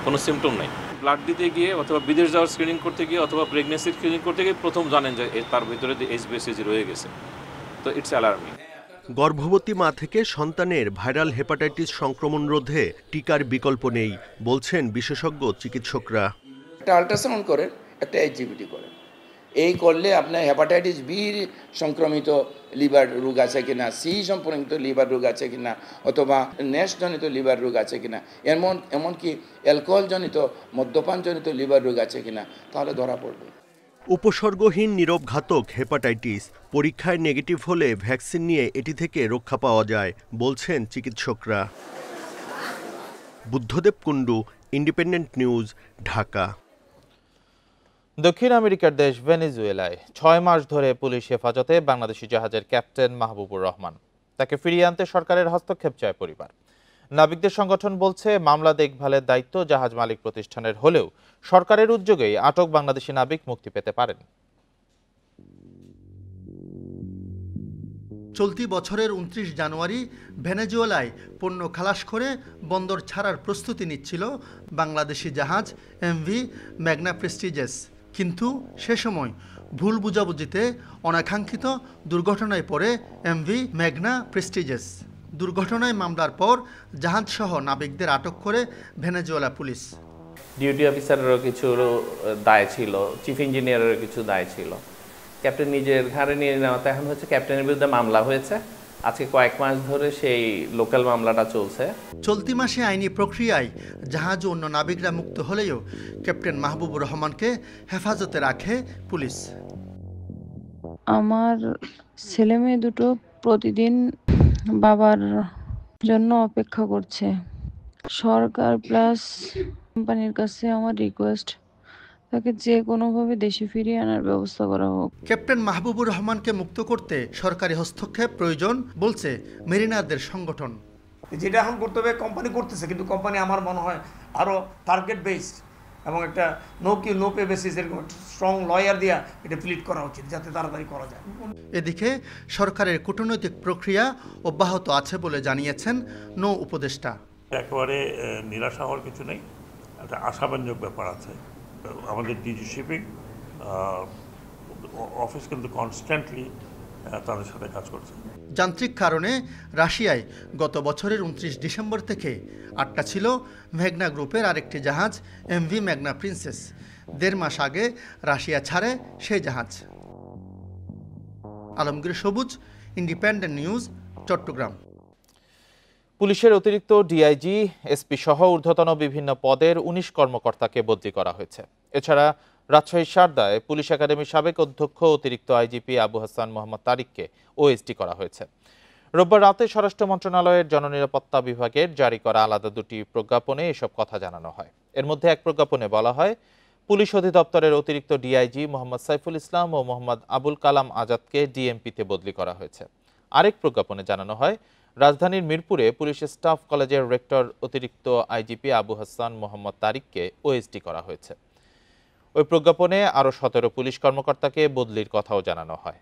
কোনো সিমটম নাই। ব্লাড দিতে গিয়ে অথবা বিদেশ যাওয়ার স্ক্রিনিং করতে গিয়ে অথবা প্রেগনেন্সির স্ক্রিনিং করতে গিয়ে প্রথম জানেন যে তার ভিতরে এইচবিসিজি রয়ে গেছে। তো ইটস অ্যালার্মিং। গর্ভবতী মা থেকে সন্তানের ভাইরাল হেপাটাইটিস সংক্রমণ রোধে টিকার বিকল্প নেই বলছেন বিশেষজ্ঞ চিকিৎসকরা। একটা আল্ট্রাসাউন্ড করেন, একটা এইচজিবিটি করেন, এই করলে আপনার হেপাটাইটিস বি সংক্রমিত লিভার রোগ আছে কিনা, সি সংক্রমিত লিভার রোগ আছে কিনা, অথবা ন্যাশজনিত লিভার রোগ আছে কিনা, এমনকি অ্যালকোহলজনিত মদ্যপানজনিত লিভার রোগ আছে কিনা, তাহলে ধরা পড়বে। উপসর্গহীন নীরব ঘাতক হেপাটাইটিস পরীক্ষায় নেগেটিভ হলে ভ্যাকসিন নিয়ে এটি থেকে রক্ষা পাওয়া যায় বলছেন চিকিৎসকরা। Buddhadeb Kundu, independent news, Dhaka. দক্ষিণ আমেরিকার দেশ ভেনেজুয়েলায় ৬ মাস ধরে পুলিশ হেফাজতে বাংলাদেশি জাহাজের ক্যাপ্টেন মাহবুবুর রহমান। তাকে ফিরিয়ে আনতে সরকারের হস্তক্ষেপ চায় পরিবার। নাবিকদের সংগঠন বলছে মামলা দেখভালের দায়িত্ব জাহাজ মালিক প্রতিষ্ঠানের হলেও সরকারের উদ্যোগেই আটক বাংলাদেশি নাবিক মুক্তি পেতে পারেন। চলতি বছরের ২৯ জানুয়ারি ভেনেজুয়েলায় পণ্য খালাস করে বন্দর ছাড়ার প্রস্তুতি নিচ্ছিল বাংলাদেশি জাহাজ এমভি ম্যাগনা প্রেস্টিজেস। কিন্তু সে সময় ভুল বুঝাবুঝিতে অনাকাঙ্ক্ষিত দুর্ঘটনায় পড়ে এমভি ম্যাগনা প্রেস্টিজেস। দুর্ঘটনায় মামলার পর জাহাজসহ নাবিকদের আটক করে ভেনেজুয়েলা পুলিশ। ডিউটি অফিসারেরও কিছু দায় ছিল, চিফ ইঞ্জিনিয়ারেরও কিছু দায় ছিল। ক্যাপ্টেন নিজের ঘাড়ে নিয়ে নেওয়াতে এখন হচ্ছে ক্যাপ্টেনের বিরুদ্ধে মামলা হয়েছে। আজকে কয়েক মাস ধরে সেই লোকাল মামলাটা চলছে। চলতি মাসে আইনি প্রক্রিয়ায় জাহাজ ও অন্য নাবিকরা মুক্ত হলেও ক্যাপ্টেন মাহবুবুর রহমানকে হেফাজতে রাখে পুলিশ। আমার ছেলে মেয়ে দুটো প্রতিদিন বাবার জন্য অপেক্ষা করছে। সরকার প্লাস কোম্পানির কাছে আমার রিকোয়েস্ট, তাকে যে কোনোভাবে দেশে ফিরিয়ে আনার ব্যবস্থা করা হোক। ক্যাপ্টেন মাহবুবুর রহমানকে মুক্ত করতে সরকারি হস্তক্ষেপ প্রয়োজন বলছে মেরিনারদের সংগঠন। যেটা এখন করতে হবে কোম্পানি করতেছে, কিন্তু কোম্পানি আমার মনে হয় আরও টার্গেট বেসড এবং একটা নো পে বেসিস এরকম স্ট্রং লয়ার দিয়া এটা প্লিড করা উচিত, যাতে তাড়াতাড়ি করা যায়। এদিকে সরকারের কূটনৈতিক প্রক্রিয়া অব্যাহত আছে বলে জানিয়েছেন নৌ উপদেষ্টা। একেবারে নিরাশা হওয়ার কিছু নেই, একটা আশাব্যঞ্জক ব্যাপার আছে। আমাদের ডিজি শিপিং অফিস কিন্তু কনস্ট্যান্টলি তাদের সাথে কাজ করছে। যান্ত্রিক কারণে রাশিয়ায় গত বছরের ২৯ ডিসেম্বর থেকে আটকা ছিল মেঘনা গ্রুপের আরেকটি জাহাজ এমভি ম্যাগনা প্রিন্সেস। ১.৫ মাস আগে রাশিয়া ছাড়ে সেই জাহাজ। আলমগীর সবুজ, ইন্ডিপেন্ডেন্ট নিউজ, চট্টগ্রাম। পুলিশের অতিরিক্ত ডিআইজি, এসপি সহ ঊর্ধ্বতন বিভিন্ন পদের ১৯ কর্মকর্তাকে বদলি করা হয়েছে। এছাড়া রাজশাহী শারদায় পুলিশ একাডেমির সাবেক অধ্যক্ষ অতিরিক্ত আইজিপি আবু হাসান মোহাম্মদ তারিককে ওএসডি করা হয়েছে। রোববার রাতে স্বরাষ্ট্র মন্ত্রণালয়ের জননিরাপত্তা বিভাগের জারি করা আলাদা দুটি প্রজ্ঞাপনে এসব কথা জানানো হয়। এর মধ্যে এক প্রজ্ঞাপনে বলা হয়, পুলিশ অধিদপ্তরের অতিরিক্ত ডিআইজি মোহাম্মদ সাইফুল ইসলাম ও মোহাম্মদ আবুল কালাম আজাদকে ডিএমপিতে বদলি করা হয়েছে। আরেক প্রজ্ঞাপনে জানানো হয়, রাজধানীর মিরপুরে পুলিশ স্টাফ কলেজের রেক্টর অতিরিক্ত আইজিপি আবু হাসান মোহাম্মদ তারিককে ওএসডি করা হয়েছে। ওই প্রজ্ঞাপনে আরও ১৭ পুলিশ কর্মকর্তাকে বদলির কথাও জানানো হয়।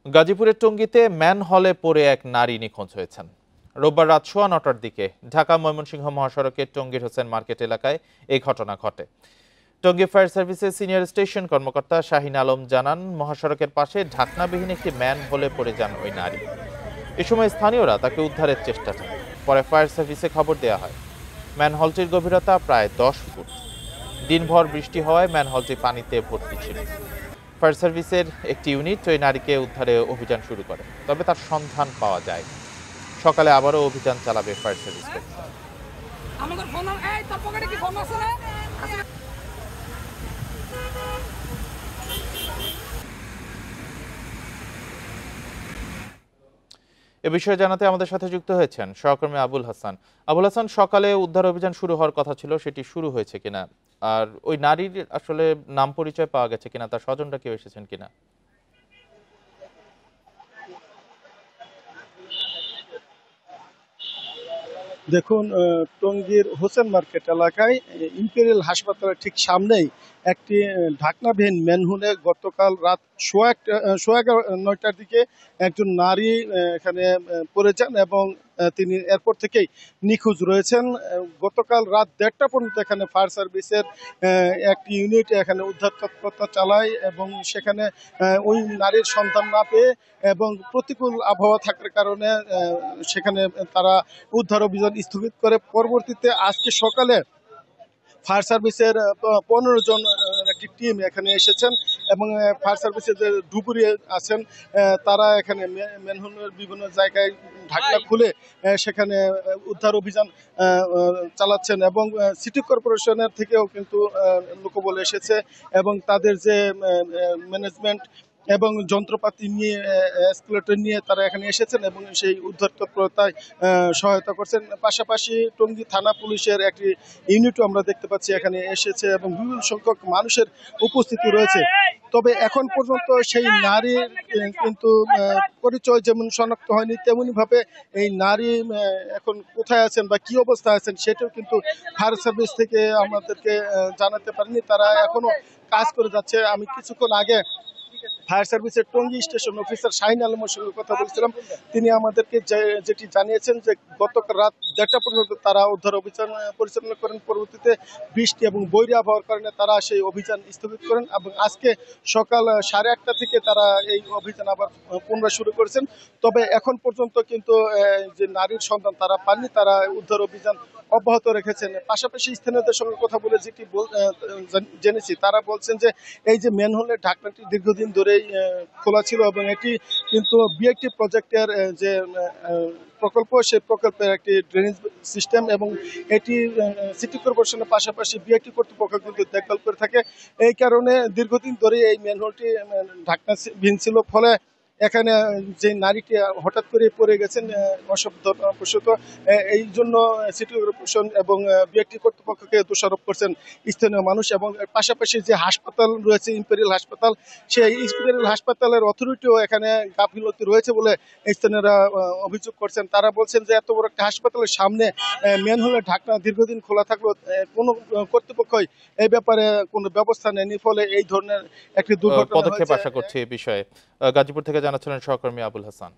গাজীপুরের টঙ্গীতে ম্যানহলে পড়ে এক নারী নিখোঁজ হয়েছেন। রোববার রাত ৯:১৯টার দিকে ঢাকা ময়মনসিংহ মহাসড়কের টঙ্গীর হোসেন মার্কেট এলাকায় এই ঘটনা ঘটে। টঙ্গী ফায়ার সার্ভিসের সিনিয়র স্টেশন কর্মকর্তা শাহিন আলম জানান, মহাসড়কের পাশে ঢাকনাবিহীন একটি ম্যানহোলে পড়ে যান ওই নারী। এ সময় স্থানীয়রা তাকে উদ্ধারের চেষ্টা চান। পরে ফায়ার সার্ভিসে খবর দেওয়া হয়। ম্যানহলটির গভীরতা প্রায় ১০ ফুট। দিনভর বৃষ্টি হওয়ায় ম্যানহলটি পানিতে ভর্তি ছিল। ফায়ার সার্ভিসের একটি ইউনিট ওই নারীকে উদ্ধারে অভিযান শুরু করে, তবে তার সন্ধান পাওয়া যায়। সকালে আবারও অভিযান চালাবে ফায়ার সার্ভিস কর্তৃপক্ষ। এ বিষয়ে জানাতে আমাদের সাথে যুক্ত হয়েছেন সহকর্মী আবুল হাসান। আবুল হাসান, সকালে উদ্ধার অভিযান শুরু হওয়ার কথা ছিল, সেটি শুরু হয়েছে কিনা, আর ওই নারীর আসলে নাম পরিচয় পাওয়া গেছে কিনা, তার স্বজনরা কেউ এসেছেন কিনা? দেখুন, টঙ্গীর হোসেন মার্কেট এলাকায় ইম্পেরিয়াল হাসপাতালের ঠিক সামনেই একটি ঢাকনাবিহীন ম্যানহোলে গতকাল রাত সোয়া 9টার দিকে একজন নারী এখানে পড়ে যান এবং তিনি এরপর থেকেই নিখোঁজ রয়েছেন। গতকাল রাত 1:30টা পর্যন্ত এখানে ফায়ার সার্ভিসের একটি ইউনিট এখানে উদ্ধার তৎপরতা চালায় এবং সেখানে ওই নারীর সন্ধান না পেয়ে এবং প্রতিকূল আবহাওয়া থাকার কারণে সেখানে তারা উদ্ধার অভিযান স্থগিত করে। পরবর্তীতে আজকে সকালে ফায়ার সার্ভিসের 15 জন একটি টিম এখানে এসেছেন এবং ফায়ার সার্ভিসের যে ডুবুরি আছেন তারা এখানে ম্যানহোলের বিভিন্ন জায়গায় ঢাকনা খুলে সেখানে উদ্ধার অভিযান চালাচ্ছেন এবং সিটি কর্পোরেশনের থেকেও কিন্তু লোকবল এসেছে এবং তাদের যে ম্যানেজমেন্ট এবং যন্ত্রপাতি নিয়ে এসকেলেটর নিয়ে তারা এখানে এসেছেন এবং সেই উদ্ধার তৎপরতায় সহায়তা করছেন। পাশাপাশি টঙ্গী থানা পুলিশের একটি ইউনিটও আমরা দেখতে পাচ্ছি এখানে এসেছে এবং বিপুল সংখ্যক মানুষের উপস্থিতি রয়েছে। তবে এখন পর্যন্ত সেই নারীর কিন্তু পরিচয় যেমন শনাক্ত হয়নি, তেমনিভাবে এই নারী এখন কোথায় আছেন বা কি অবস্থায় আছেন সেটাও কিন্তু ফায়ার সার্ভিস থেকে আমাদেরকে জানাতে পারেনি। তারা এখনো কাজ করে যাচ্ছে। আমি কিছুক্ষণ আগে ফায়ার সার্ভিসের টঙ্গী স্টেশন অফিসার শাহিন আলমের সঙ্গে কথা বলছিলাম। তিনি আমাদেরকে যেটি জানিয়েছেন যে গতকাল রাত 1:30টা পর্যন্ত তারা উদ্ধার অভিযান পরিচালনা করেন। পরবর্তীতে বৃষ্টি এবং বৈরী আবহাওয়ার কারণে তারা সেই অভিযান স্থগিত করেন এবং আজকে সকাল 8:30টা থেকে তারা এই অভিযান আবার পুনরায় শুরু করেছেন। তবে এখন পর্যন্ত কিন্তু যে নারীর সন্ধান তারা পাননি, তারা উদ্ধার অভিযান অব্যাহত রেখেছেন। পাশাপাশি স্থানীয়দের সঙ্গে কথা বলে যেটি জেনেছি, তারা বলছেন যে এই যে ম্যানহোলের ঢাকনাটি দীর্ঘদিন ধরেই খোলা ছিল এবং এটি কিন্তু বিএটি প্রজেক্টের যে প্রকল্প, সেই প্রকল্পের একটি ড্রেনেজ সিস্টেম এবং এটি সিটি কর্পোরেশনের পাশাপাশি বিএটি কর্তৃপক্ষ কিন্তু দেখভাল করে থাকে। এই কারণে দীর্ঘদিন ধরে এই ম্যানহোলটি ঢাকনাবিহীন ছিল, ফলে এখানে যে নারীটি হঠাৎ করে পড়ে গেছেন অসাবধানতাবশত, এই জন্য সিটি কর্পোরেশন এবং বিএটি কর্তৃপক্ষকে দোষারোপ করছেন স্থানীয় মানুষ। এবং পাশাপাশি যে হাসপাতাল রয়েছে ইম্পেরিয়াল হাসপাতাল, সেই ইম্পেরিয়াল হাসপাতালের অথরিটিও এখানে গাফিলতি রয়েছে বলে স্থানীয়রা অভিযোগ করছেন। তারা বলছেন যে এত বড় একটা হাসপাতালের সামনে ম্যানহোলের ঢাকনা দীর্ঘদিন খোলা থাকলেও কোনো কর্তৃপক্ষই এই ব্যাপারে কোনো ব্যবস্থা নেয়নি, ফলে এই ধরনের একটি দুর্ঘটনা পদক্ষেপ আশা করছি এই বিষয়ে। গাজীপুর থেকে জানাচ্ছিলেন সহকর্মী আবুল হাসান।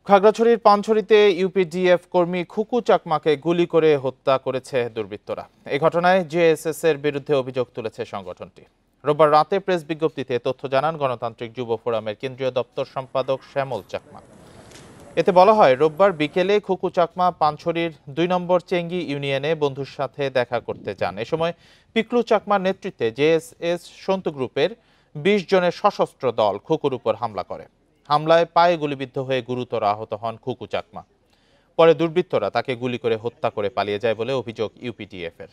খাগড়াছড়ির পানছড়িতে ইউপিডিএফ কর্মী খুকু চাকমাকে গুলি করে হত্যা করেছে দুর্বৃত্তরা। এই ঘটনায় জেএসএস এর বিরুদ্ধে অভিযোগ তুলেছে সংগঠনটি। রোববার রাতে প্রেস বিজ্ঞপ্তিতে তথ্য জানান গণতান্ত্রিক যুব ফোরামের কেন্দ্রীয় দপ্তর সম্পাদক শ্যামল চাকমা। এতে বলা হয়, রোববার বিকেলে খুকু চাকমা পানছড়ির 2 নম্বর চেঙ্গি ইউনিয়নে বন্ধুর সাথে দেখা করতে যান। এ সময় পিকলু চাকমার নেতৃত্বে জেএসএস সন্তু গ্রুপের 20 জনের সশস্ত্র দল খুকুর উপর হামলা করে। হামলায় পায়ে গুলিবিদ্ধ হয়ে গুরুতর আহত হন খুকু চাকমা। পরে দুর্বৃত্তরা তাকে গুলি করে হত্যা করে পালিয়ে যায় বলে অভিযোগ ইউপিডিএফ এর।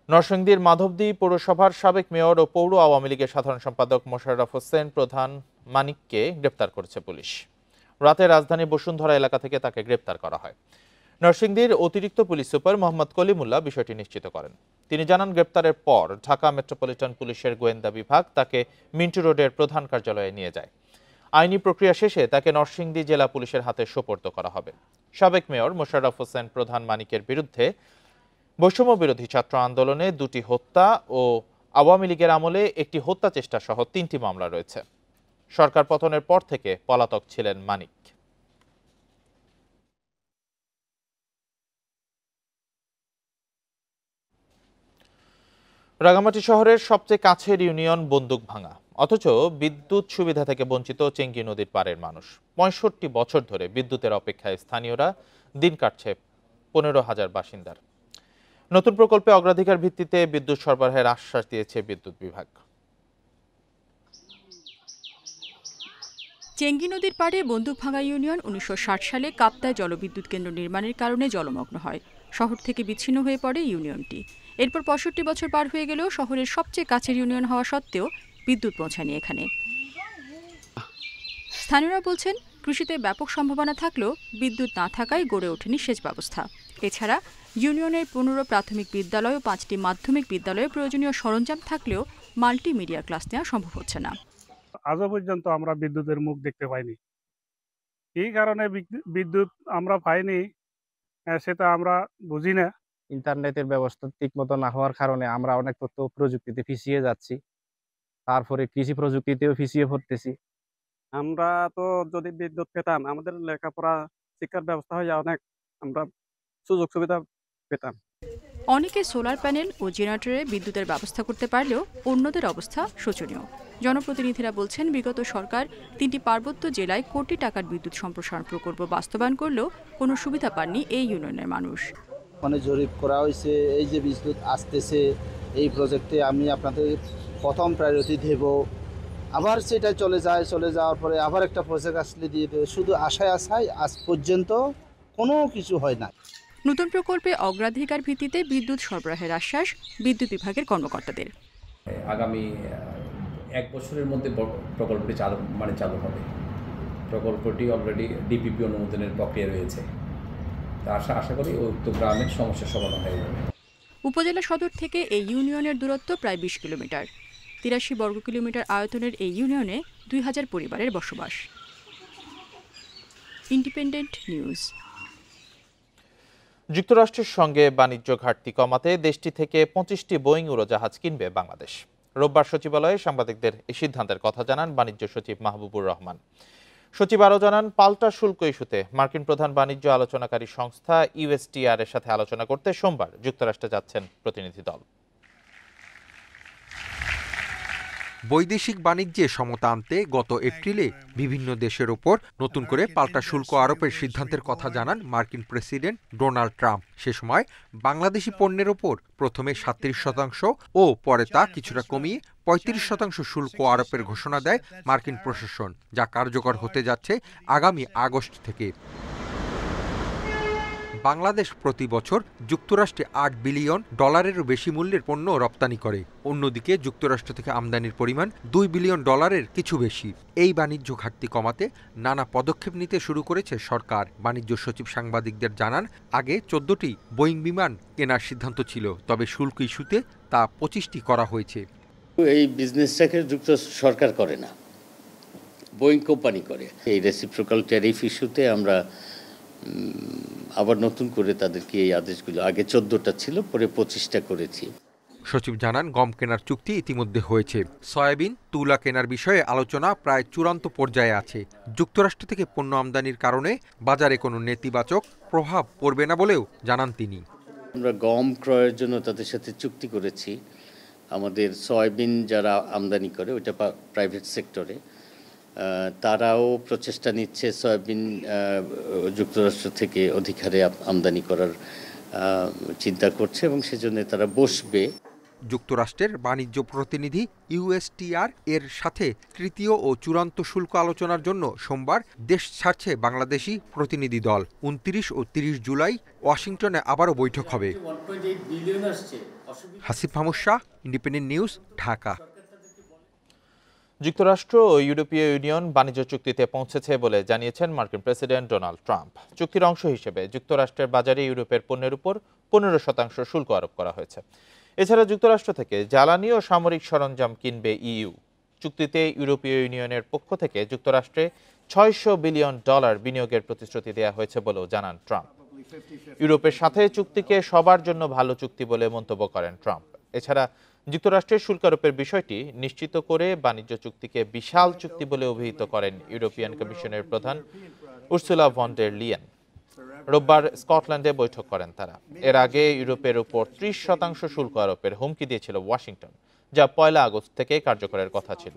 নরসিংদীর মাধবদী পৌরসভার সাবেক মেয়র ও পৌর আওয়ামী লীগের সাধারণ সম্পাদক মোশাররফ হোসেন প্রধান মানিককে গ্রেপ্তার করেছে পুলিশ। রাতে রাজধানীর বসুন্ধরা এলাকা থেকে তাকে গ্রেপ্তার করা হয়। নরসিংদীর অতিরিক্ত পুলিশ সুপার মোহাম্মদ কলিমুল্লাহ বিষয়টি নিশ্চিত করেন। তিনি জানান, গ্রেপ্তারের পর ঢাকা মেট্রোপলিটন পুলিশের গোয়েন্দা বিভাগ তাকে মিন্টু রোডের প্রধান কার্যালয়ে নিয়ে যায়। আইনি প্রক্রিয়া শেষে তাকে নরসিংদী জেলা পুলিশের হাতে সোপর্দ করা হবে। সাবেক মেয়র মোশাররফ হোসেন প্রধান মানিকের বিরুদ্ধে বৈষম্য বিরোধী ছাত্র আন্দোলনে 2টি হত্যা ও আওয়ামী লীগের আমলে একটি হত্যা চেষ্টা সহ 3টি মামলা রয়েছে। সরকার পতনের পর থেকে পলাতক ছিলেন মানিক। রাঙামাটি শহরের সবচেয়ে কাছের ইউনিয়ন বন্দুকভাঙা, অথচ বিদ্যুৎ সুবিধা থেকে বঞ্চিত চেঙ্গি নদীর পাড়ের মানুষ। 65 বছর ধরে বিদ্যুতের অপেক্ষায় স্থানীয়রা, দিন কাটছে 15,000 বাসিন্দার। নতুন প্রকল্পে অগ্রাধিকার ভিত্তিতে বিদ্যুৎ সরবরাহের আশ্বাস দিয়েছে বিদ্যুৎ বিভাগ। চেঙ্গি নদীর পাড়ে বন্দুকভাঙা ইউনিয়ন 1960 সালে কাপ্তায় জলবিদ্যুৎ কেন্দ্র নির্মাণের কারণে জলমগ্ন হয়। শহর থেকে বিচ্ছিন্ন হয়ে পড়ে ইউনিয়নটি। এরপর 65 বছর পার হয়ে গেলেও শহরের সবচেয়ে কাছের ইউনিয়ন হওয়া সত্ত্বেও বিদ্যুৎ পৌঁছায়নি এখানে। স্থানীয়রা বলছেন, কৃষিতে ব্যাপক সম্ভাবনা থাকলেও বিদ্যুৎ না থাকায় গড়ে ওঠেনি সেচ ব্যবস্থা। এছাড়া ইউনিয়নের 15 প্রাথমিক বিদ্যালয় ও 5টি মাধ্যমিক বিদ্যালয়ে প্রয়োজনীয় সরঞ্জাম থাকলেও মাল্টিমিডিয়া ক্লাস নেওয়া সম্ভব হচ্ছে না। আজও পর্যন্ত আমরা বিদ্যুতের মুখ দেখতে পাইনি। এই কারণে বিদ্যুৎ আমরা পাইনি সেটা আমরা বুঝি না। ইন্টারনেটের ব্যবস্থা ঠিকমতো না হওয়ার কারণে আমরা অনেক তথ্য প্রযুক্তিতে পিছিয়ে যাচ্ছি, তারপরে কৃষি প্রযুক্তিতেও পিছিয়ে পড়তেছি। আমরা তো যদি বিদ্যুৎ পেতাম আমাদের লেখাপড়া শিক্ষার ব্যবস্থা হয়ে অনেক আমরা সুযোগ সুবিধা পেতাম। অনেকে সোলার প্যানেল ও জেনারেটরে বিদ্যুতের ব্যবস্থা করতে পারলেও অন্যদের অবস্থা শোচনীয়। জনপ্রতিনিধিরা বলছেন, বিগত সরকার 3টি পার্বত্য জেলায় কোটি টাকার বিদ্যুৎ সম্প্রসারণ প্রকল্প বাস্তবায়ন করলেও কোনো সুবিধা পাননি এই ইউনিয়নের মানুষ। ওখানে জরিপ করা হয়েছে, এই যে বিদ্যুৎ আসতেছে এই প্রজেক্টে আমি আপনাদের প্রথম প্রায়োরিটি দেব, আবার সেটা চলে যাওয়ার পরে আবার একটা প্রজেক্ট আসলে দিয়ে দেবে, শুধু আশায় আজ পর্যন্ত কোনো কিছু হয় না। নতুন প্রকল্পে অগ্রাধিকার ভিত্তিতে বিদ্যুৎ সরবরাহের আশ্বাস বিদ্যুৎ বিভাগের কর্মকর্তাদের। আগামী 1 বছরের মধ্যে প্রকল্পটি চালু হবে। প্রকল্পটি অলরেডি ডিপিপি অনুমোদনের প্রক্রিয়া রয়েছে। আশা করি উক্ত গ্রামের সমস্যার সমাধান হয়ে যাবে। উপজেলা সদর থেকে এই ইউনিয়নের দূরত্ব প্রায় 20 কিলোমিটার। 83 বর্গ কিলোমিটার আয়তনের এই ইউনিয়নে 2000 পরিবারের বসবাস। Independent news. যুক্তরাষ্ট্রের সঙ্গে বাণিজ্য ঘাটতি কমাতে দেশটি থেকে 25টি বোয়িং উড়োজাহাজ কিনবে বাংলাদেশ। রোববার সচিবালয়ে সাংবাদিকদের এই সিদ্ধান্তের কথা জানান বাণিজ্য সচিব মাহবুবুর রহমান। সচিব আরও জানান, পাল্টা শুল্ক ইস্যুতে মার্কিন প্রধান বাণিজ্য আলোচনাকারী সংস্থা ইউএসটিআর এর সাথে আলোচনা করতে সোমবার যুক্তরাষ্ট্রে যাচ্ছেন প্রতিনিধি দল। বৈদেশিক বাণিজ্যে সমতা আনতে গত এপ্রিলে বিভিন্ন দেশের ওপর নতুন করে পাল্টা শুল্ক আরোপের সিদ্ধান্তের কথা জানান মার্কিন প্রেসিডেন্ট ডোনাল্ড ট্রাম্প। সে সময় বাংলাদেশি পণ্যের ওপর প্রথমে 37% ও পরে তা কিছুটা কমিয়ে 35% শুল্ক আরোপের ঘোষণা দেয় মার্কিন প্রশাসন, যা কার্যকর হতে যাচ্ছে আগামী আগস্ট থেকে। বাংলাদেশ প্রতি বছর যুক্তরাষ্ট্রে $8 বিলিয়ন বেশি মূল্যের পণ্য রপ্তানি করে। অন্যদিকে যুক্তরাষ্ট্র থেকে আমদানির পরিমাণ $2 বিলিয়ন কিছু বেশি। এই বাণিজ্য ঘাটতি কমাতে নানা পদক্ষেপ নিতে শুরু করেছে সরকার। বাণিজ্য সচিব সাংবাদিকদের জানান, আগে 14টি বোয়িং বিমান কেনার সিদ্ধান্ত ছিল, তবে শুল্ক ইস্যুতে তা 25টি করা হয়েছে। এই বিজনেসটাকে যুক্তরাষ্ট্র সরকার করে না, বোয়িং কোম্পানি করে। এই রেসিপ্রোকাল ট্যারিফ ইস্যুতে আমরা আবার নতুন করে তাদেরকে এই আদেশগুলো, আগে 14টা ছিল, পরে 25টা করেছি। সচিব জানান, গম কেনার চুক্তি ইতিমধ্যে হয়েছে। সয়াবিন, তুলা কেনার বিষয়ে আলোচনা প্রায় চূড়ান্ত পর্যায়ে আছে। যুক্তরাষ্ট্র থেকে পণ্য আমদানির কারণে বাজারে কোনো নেতিবাচক প্রভাব পড়বে না বলেও জানান তিনি। আমরা গম ক্রয়ের জন্য তাদের সাথে চুক্তি করেছি। আমাদের সয়াবিন যারা আমদানি করে ওইটা প্রাইভেট সেক্টরে, তারাও প্রচেষ্টা নিচ্ছে সয়াবিন যুক্তরাষ্ট্র থেকে অধিকারে আমদানি করার চিন্তা করছে এবং সেজন্য তারা বসবে। যুক্তরাষ্ট্রের বাণিজ্য প্রতিনিধি ইউএসটিআর এর সাথে তৃতীয় ও চূড়ান্ত শুল্ক আলোচনার জন্য সোমবার দেশ ছাড়ছে বাংলাদেশি প্রতিনিধি দল। 29 ও 30 জুলাই ওয়াশিংটনে আবারও বৈঠক হবে। Hasif Mahmud Shah, independent news, Dhaka. যুক্তরাষ্ট্র ও ইউরোপীয় ইউনিয়ন বাণিজ্য চুক্তিতে পৌঁছেছে বলে জানিয়েছেন মার্কিন প্রেসিডেন্ট ডোনাল্ড ট্রাম্প। চুক্তির অংশ হিসেবে যুক্তরাষ্ট্রের বাজারে ইউরোপের পণ্যের উপর 15% শুল্ক আরোপ করা হয়েছে। এছাড়া যুক্তরাষ্ট্র থেকে জ্বালানি ও সামরিক সরঞ্জাম কিনবে ইইউ। চুক্তিতে ইউরোপীয় ইউনিয়নের পক্ষ থেকে যুক্তরাষ্ট্রে $600 বিলিয়ন বিনিয়োগের প্রতিশ্রুতি দেওয়া হয়েছে বলেও জানান ট্রাম্প। ইউরোপের সাথে চুক্তিকে সবার জন্য ভালো চুক্তি বলে মন্তব্য করেন ট্রাম্প। এছাড়া যুক্তরাষ্ট্রের শুল্ক আরোপের বিষয়টি নিশ্চিত করে বাণিজ্য চুক্তিকে বিশাল চুক্তি বলে অভিহিত করেন ইউরোপিয়ান কমিশনের প্রধান উর্সুলা ভন ডের লিয়েন। রোববার স্কটল্যান্ডে বৈঠক করেন তারা। এর আগে ইউরোপের উপর 30% শুল্ক আরোপের হুমকি দিয়েছিল ওয়াশিংটন, যা 1 আগস্ট থেকে কার্যকরের কথা ছিল।